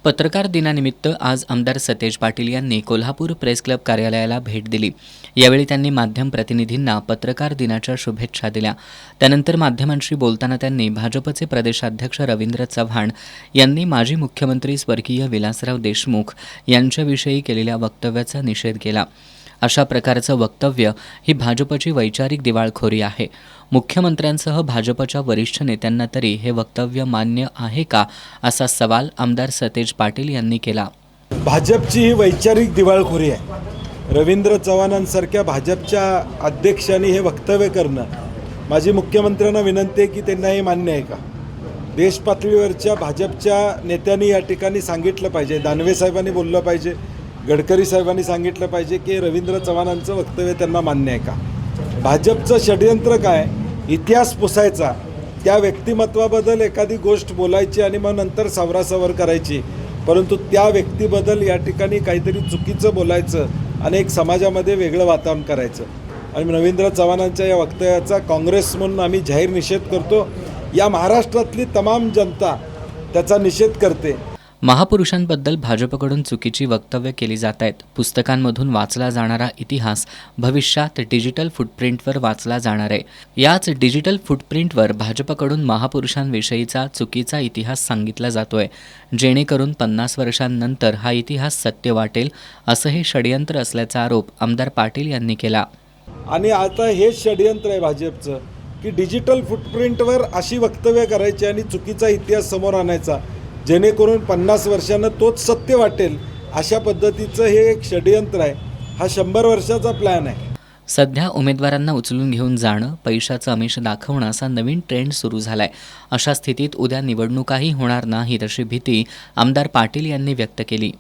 पत्रकार दिनानिमित्त आज आमदार सतेज पाटील यांनी कोल्हापूर प्रेस क्लब कार्यालयाला भेट दिली। यावेळी त्यांनी माध्यम प्रतिनिधींना पत्रकार दिनाच्या शुभेच्छा दिल्या। त्यानंतर माध्यमांशी बोलताना त्यांनी भाजपचे प्रदेशाध्यक्ष रवींद्र चव्हाण यांनी माजी मुख्यमंत्री स्वर्गीय विलासराव देशमुख यांच्याविषयी केलेल्या वक्तव्याचा निषेध केला। अशा प्रकारचं वक्तव्य ही भाजपची वैचारिक दिवाळखोरी आहे। मुख्यमंत्र्यांसह भाजपच्या वरिष्ठ नेत्यांना तरी हे वक्तव्य मान्य आहे का, असा सवाल आमदार सतेज पाटील यांनी केला। भाजपची ही वैचारिक दिवाळखोरी आहे। रवींद्र चव्हाणांसारख्या भाजपच्या अध्यक्षांनी हे वक्तव्य करणं, माझी मुख्यमंत्र्यांना विनंती आहे की त्यांना हे मान्य आहे का। देश पातळीवरच्या भाजपच्या नेत्यांनी या ठिकाणी सांगितलं पाहिजे, दानवे साहेबांनी बोललं पाहिजे, गडकरी साहेबांनी सांगितलं पाहिजे की रवींद्र चव्हाणांचं वक्तव्य त्यांना मान्य आहे का। भाजपचं षडयंत्र काय, इतिहास पुसायचा, त्या व्यक्तिमत्वाबद्दल एखादी गोष्ट बोलायची आणि मग नंतर सावरासावर करायची, परंतु त्या व्यक्तीबद्दल या ठिकाणी काहीतरी चुकीचं बोलायचं आणि एक समाजामध्ये वेगळं वातावरण करायचं। आणि रवींद्र चव्हाणांच्या या वक्तव्याचा काँग्रेस म्हणून आम्ही जाहीर निषेध करतो। या महाराष्ट्रातली तमाम जनता त्याचा निषेध करते। महापुरुषांबद्दल भाजपकडून चुकीची वक्तव्य केली जात आहेत। पुस्तकांमधून वाचला जाणारा इतिहास भविष्यात डिजिटल फुटप्रिंटवर वाचला जाणार आहे। याच डिजिटल फुटप्रिंटवर भाजपकडून महापुरुषांविषयीचा चुकीचा इतिहास सांगितला जातोय, जेणेकरून 50 वर्षांनंतर हा इतिहास सत्य वाटेल, असं हे षडयंत्र असल्याचा आरोप आमदार पाटील यांनी केला। आणि आता हेच षडयंत्र आहे भाजपचं की डिजिटल फुटप्रिंटवर अशी वक्तव्य करायची आणि चुकीचा इतिहास समोर आणायचा, जेणेकरून 50 वर्षांना तोच सत्य वाटेल, अशा पद्धतीचं हे एक षडयंत्र आहे। हा 100 वर्षाचा प्लॅन आहे। सध्या उमेदवारांना उचलून घेऊन जाणं, पैशाचं आमिष दाखवणं असा नवीन ट्रेंड सुरू झालाय। अशा स्थितीत उद्या निवडणुकाही होणार नाहीत अशी भीती आमदार पाटील यांनी व्यक्त केली।